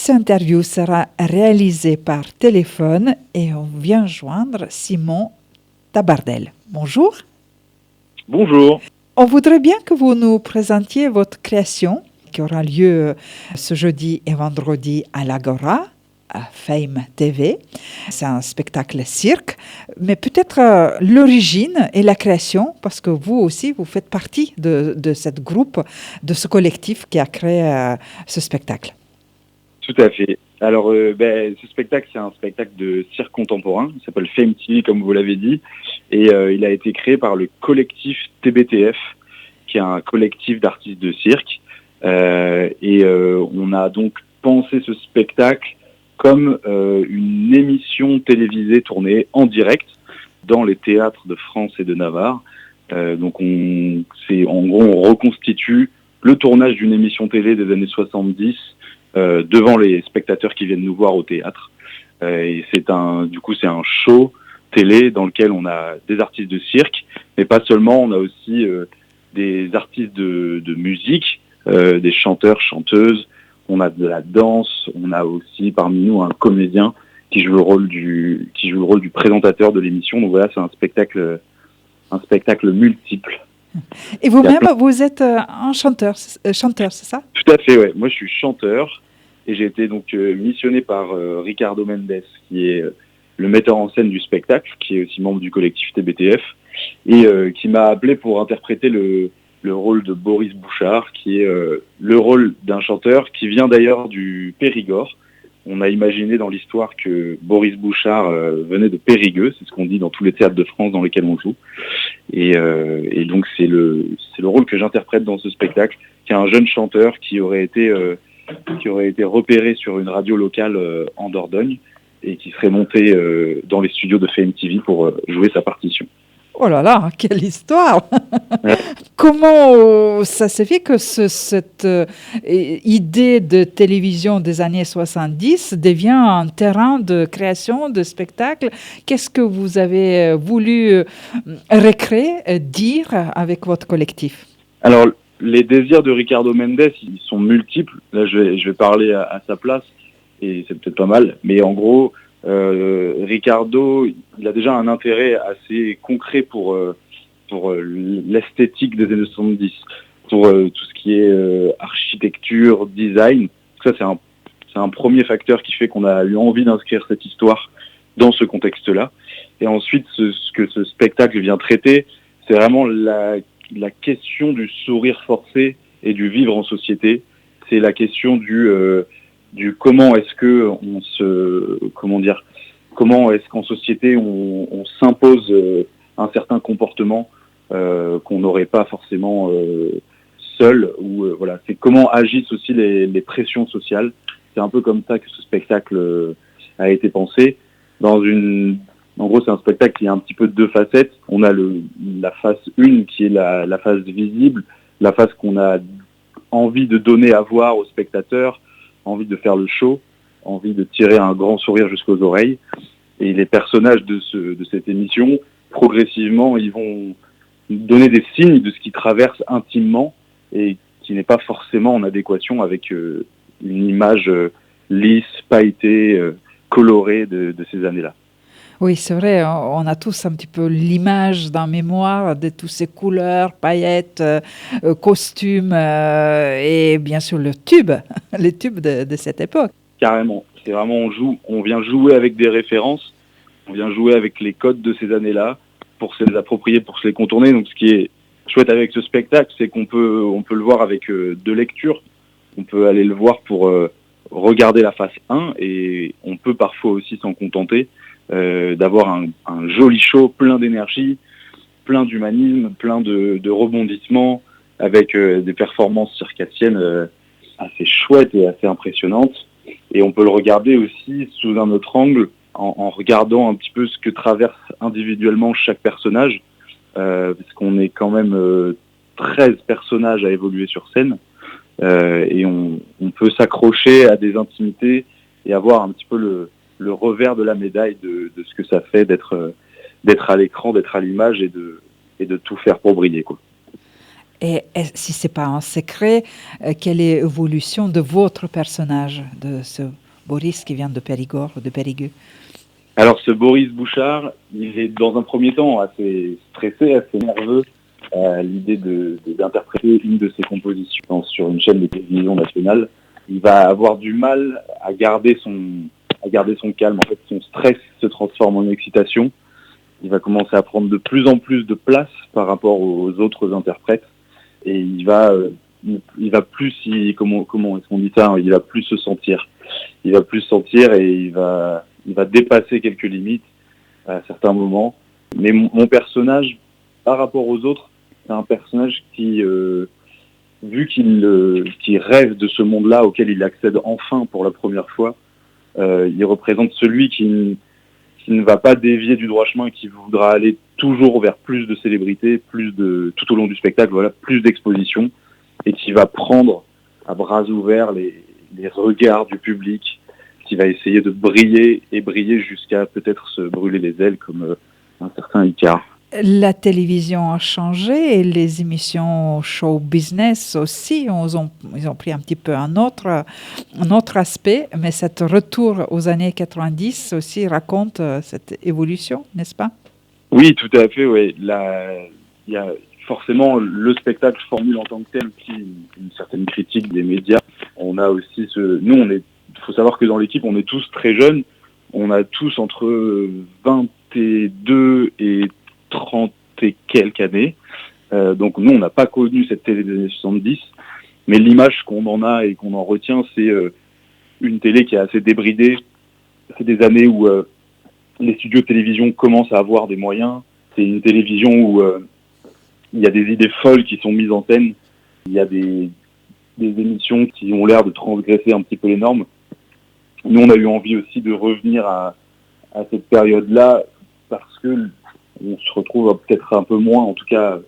Cette interview sera réalisée par téléphone et on vient joindre Simon Tabardel. Bonjour. Bonjour. On voudrait bien que vous nous présentiez votre création qui aura lieu ce jeudi et vendredi à l'Agora, à Fame TV. C'est un spectacle cirque, mais peut-être l'origine et la création, parce que vous aussi, vous faites partie de ce groupe, de ce collectif qui a créé ce spectacle. Tout à fait. Alors, ce spectacle, c'est un spectacle de cirque contemporain. Il s'appelle Fame TV, comme vous l'avez dit. Et il a été créé par le collectif TBTF, qui est un collectif d'artistes de cirque. On a donc pensé ce spectacle comme une émission télévisée tournée en direct dans les théâtres de France et de Navarre. On reconstitue le tournage d'une émission télé des années 70 devant les spectateurs qui viennent nous voir au théâtre. C'est un show télé dans lequel on a des artistes de cirque, mais pas seulement, on a aussi des artistes de musique, des chanteurs, chanteuses, on a de la danse, on a aussi parmi nous un comédien qui joue le rôle du présentateur de l'émission. Donc voilà, c'est un spectacle multiple. Et vous-même, vous êtes un chanteur, c'est ça? Tout à fait, ouais. Moi, je suis chanteur et j'ai été donc missionné par Ricardo Mendes, qui est le metteur en scène du spectacle, qui est aussi membre du collectif TBTF, et qui m'a appelé pour interpréter le rôle de Boris Bouchard, qui est le rôle d'un chanteur qui vient d'ailleurs du Périgord. On a imaginé dans l'histoire que Boris Bouchard venait de Périgueux, c'est ce qu'on dit dans tous les théâtres de France dans lesquels on joue. Et donc c'est le rôle que j'interprète dans ce spectacle, qui est un jeune chanteur qui aurait été repéré sur une radio locale en Dordogne et qui serait monté dans les studios de Fame TV pour jouer sa partition. Oh là là, quelle histoire! Ouais. Comment ça s'est fait que cette idée de télévision des années 70 devient un terrain de création de spectacles? Qu'est-ce que vous avez voulu recréer, dire avec votre collectif? Alors, les désirs de Ricardo Mendes, ils sont multiples. Là, je vais parler à sa place, et c'est peut-être pas mal. Mais en gros, Ricardo, il a déjà un intérêt assez concret pour l'esthétique des années 70, pour tout ce qui est architecture, design. Ça, c'est un premier facteur qui fait qu'on a eu envie d'inscrire cette histoire dans ce contexte-là. Et ensuite, ce que ce spectacle vient traiter, c'est vraiment la question du sourire forcé et du vivre en société. C'est la question du comment est-ce que comment est-ce qu'en société on s'impose un certain comportement qu'on n'aurait pas forcément seul, ou voilà, c'est comment agissent aussi les pressions sociales. C'est un peu comme ça que ce spectacle a été pensé. En gros, c'est un spectacle qui a un petit peu deux facettes. On a la face 1 qui est la face visible, la face qu'on a envie de donner à voir aux spectateurs, envie de faire le show, envie de tirer un grand sourire jusqu'aux oreilles. Et les personnages de cette émission, progressivement, ils vont donner des signes de ce qu'ils traversent intimement et qui n'est pas forcément en adéquation avec une image lisse, pailletée, colorée de ces années-là. Oui, c'est vrai, on a tous un petit peu l'image dans mémoire de toutes ces couleurs, paillettes, costumes et bien sûr le tube, les tubes de cette époque. Carrément, c'est vraiment on vient jouer avec des références, on vient jouer avec les codes de ces années-là pour se les approprier, pour se les contourner. Donc ce qui est chouette avec ce spectacle, c'est qu'on peut le voir avec deux lectures. On peut aller le voir pour regarder la face 1 et on peut parfois aussi s'en contenter d'avoir un joli show plein d'énergie, plein d'humanisme, plein de rebondissements, avec des performances circassiennes assez chouettes et assez impressionnantes. Et on peut le regarder aussi sous un autre angle, en regardant un petit peu ce que traverse individuellement chaque personnage, parce qu'on est quand même 13 personnages à évoluer sur scène, et on peut s'accrocher à des intimités et avoir un petit peu le revers de la médaille de ce que ça fait d'être à l'écran, d'être à l'image et de tout faire pour briller, quoi. si ce n'est pas un secret, quelle est l'évolution de votre personnage, de ce Boris qui vient de Périgord, de Périgueux? Alors ce Boris Bouchard, il est dans un premier temps assez stressé, assez nerveux à l'idée d'interpréter une de ses compositions sur une chaîne de télévision nationale. Il va avoir du mal à garder son calme. En fait, son stress se transforme en excitation. Il va commencer à prendre de plus en plus de place par rapport aux autres interprètes. Et il va plus, comment est-ce qu'on dit ça, il va plus se sentir. Il va plus se sentir et il va dépasser quelques limites à certains moments. Mais mon personnage, par rapport aux autres, c'est un personnage qui, vu qu'il rêve de ce monde-là auquel il accède enfin pour la première fois, il représente celui qui ne va pas dévier du droit chemin, qui voudra aller toujours vers plus de célébrité, tout au long du spectacle, voilà, plus d'exposition, et qui va prendre à bras ouverts les regards du public, qui va essayer de briller jusqu'à peut-être se brûler les ailes comme un certain Icare. La télévision a changé et les émissions show business aussi, ils ont pris un petit peu un autre aspect, mais cet retour aux années 90 aussi raconte cette évolution, n'est-ce pas? Oui, tout à fait. Oui. Il y a forcément le spectacle formule en tant que tel qui une certaine critique des médias. On a aussi il faut savoir que dans l'équipe, on est tous très jeunes. On a tous entre 22 et 30 et quelques années. Donc nous, on n'a pas connu cette télé des années 70, mais l'image qu'on en a et qu'on en retient, c'est une télé qui est assez débridée. C'est des années où les studios de télévision commencent à avoir des moyens. C'est une télévision où il y a des idées folles qui sont mises en scène. Il y a des émissions qui ont l'air de transgresser un petit peu les normes. Nous, on a eu envie aussi de revenir à cette période-là parce que on se retrouve peut-être un peu moins, en tout cas,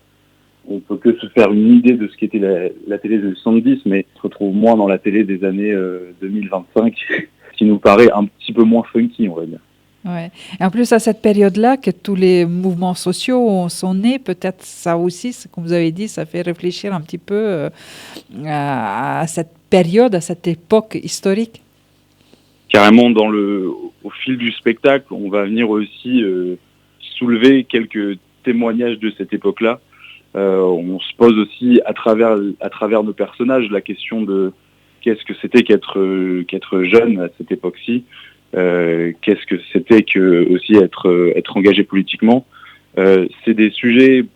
on peut que se faire une idée de ce qu'était la télé des 70, mais on se retrouve moins dans la télé des années 2025, qui nous paraît un petit peu moins funky, on va dire. Ouais. Et en plus, à cette période-là, que tous les mouvements sociaux sont nés, peut-être ça aussi, comme vous avez dit, ça fait réfléchir un petit peu à cette période, à cette époque historique. Carrément, au fil du spectacle, on va venir aussi soulever quelques témoignages de cette époque-là. On se pose aussi à travers nos personnages la question de qu'est-ce que c'était qu'être jeune à cette époque-ci, qu'est-ce que c'était que aussi être engagé politiquement. C'est des sujets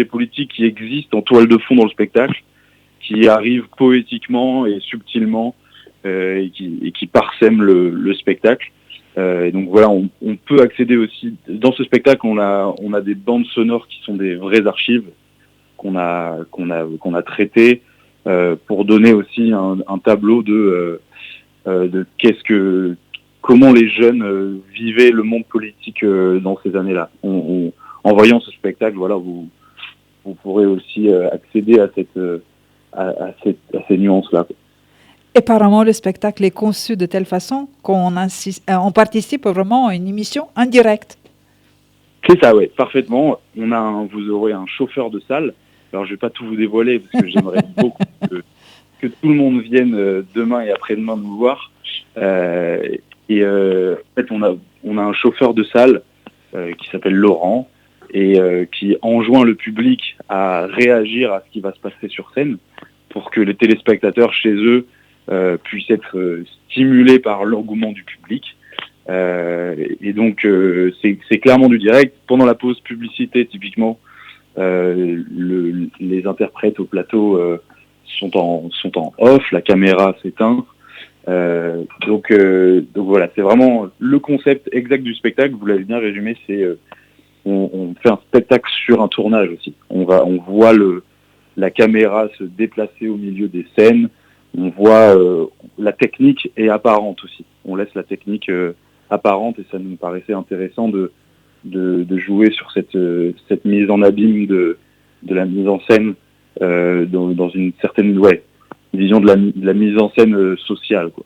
politiques qui existent en toile de fond dans le spectacle, qui arrivent poétiquement et subtilement et qui parsèment le spectacle. Et donc voilà, on peut accéder aussi dans ce spectacle. On a des bandes sonores qui sont des vraies archives qu'on a traitées pour donner aussi un tableau de comment les jeunes vivaient le monde politique dans ces années-là. En voyant ce spectacle, voilà, vous pourrez aussi accéder à ces nuances-là. Apparemment, le spectacle est conçu de telle façon qu'on participe vraiment à une émission en direct. C'est ça, oui, parfaitement. Vous aurez un chauffeur de salle. Alors, je vais pas tout vous dévoiler parce que j'aimerais beaucoup que tout le monde vienne demain et après-demain nous voir. En fait, on a un chauffeur de salle qui s'appelle Laurent et qui enjoint le public à réagir à ce qui va se passer sur scène pour que les téléspectateurs chez eux puissent être stimulés par l'engouement du public. Et donc, c'est clairement du direct. Pendant la pause publicité, typiquement, les interprètes au plateau sont en off, la caméra s'éteint. Donc voilà, c'est vraiment le concept exact du spectacle. Vous l'avez bien résumé, c'est on fait un spectacle sur un tournage aussi. On voit la caméra se déplacer au milieu des scènes. On voit la technique est apparente aussi. On laisse la technique apparente et ça nous paraissait intéressant de jouer sur cette mise en abîme de la mise en scène dans une certaine vision de la mise en scène sociale, quoi.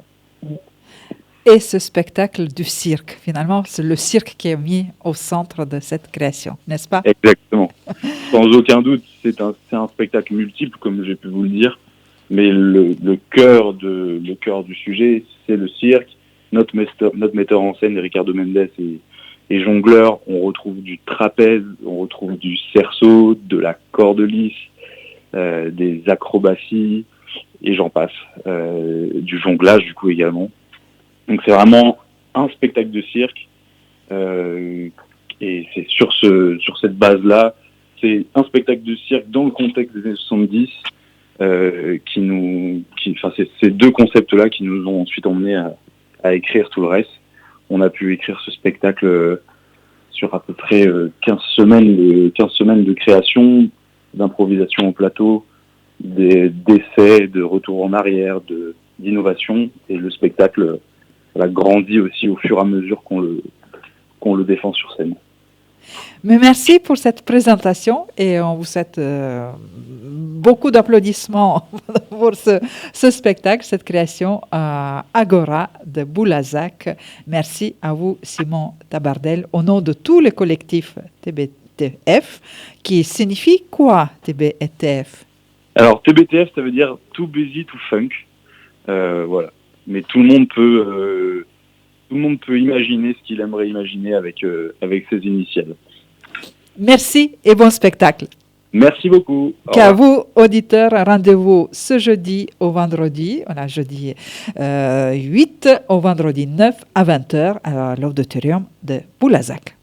Et ce spectacle du cirque, finalement, c'est le cirque qui est mis au centre de cette création, n'est-ce pas? Exactement. Sans aucun doute, c'est un spectacle multiple, comme j'ai pu vous le dire, mais le cœur du sujet, c'est le cirque. Notre metteur en scène, Ricardo Mendes, et jongleur. On retrouve du trapèze, on retrouve du cerceau, de la corde lisse, des acrobaties, et j'en passe. Du jonglage, du coup, également. Donc c'est vraiment un spectacle de cirque, et c'est sur cette base-là, c'est un spectacle de cirque dans le contexte des années 70, c'est ces deux concepts-là qui nous ont ensuite emmenés à écrire tout le reste. On a pu écrire ce spectacle sur à peu près 15 semaines de création, d'improvisation au plateau, d'essais, de retour en arrière, d'innovation, et le spectacle a grandi aussi au fur et à mesure qu'on le défend sur scène. Mais merci pour cette présentation et on vous souhaite beaucoup d'applaudissements pour ce spectacle, cette création Agora de Boulazac. Merci à vous, Simon Tabardel, au nom de tous les collectifs TBTF, qui signifie quoi, TBTF? Alors, TBTF, ça veut dire Too Busy to Funk. Voilà. Mais tout le monde peut imaginer ce qu'il aimerait imaginer avec ses initiales. Merci et bon spectacle. Merci beaucoup. Qu'à vous, auditeurs, rendez-vous ce jeudi au vendredi. On a jeudi 8 au vendredi 9 à 20h à l'auditorium de Boulazac.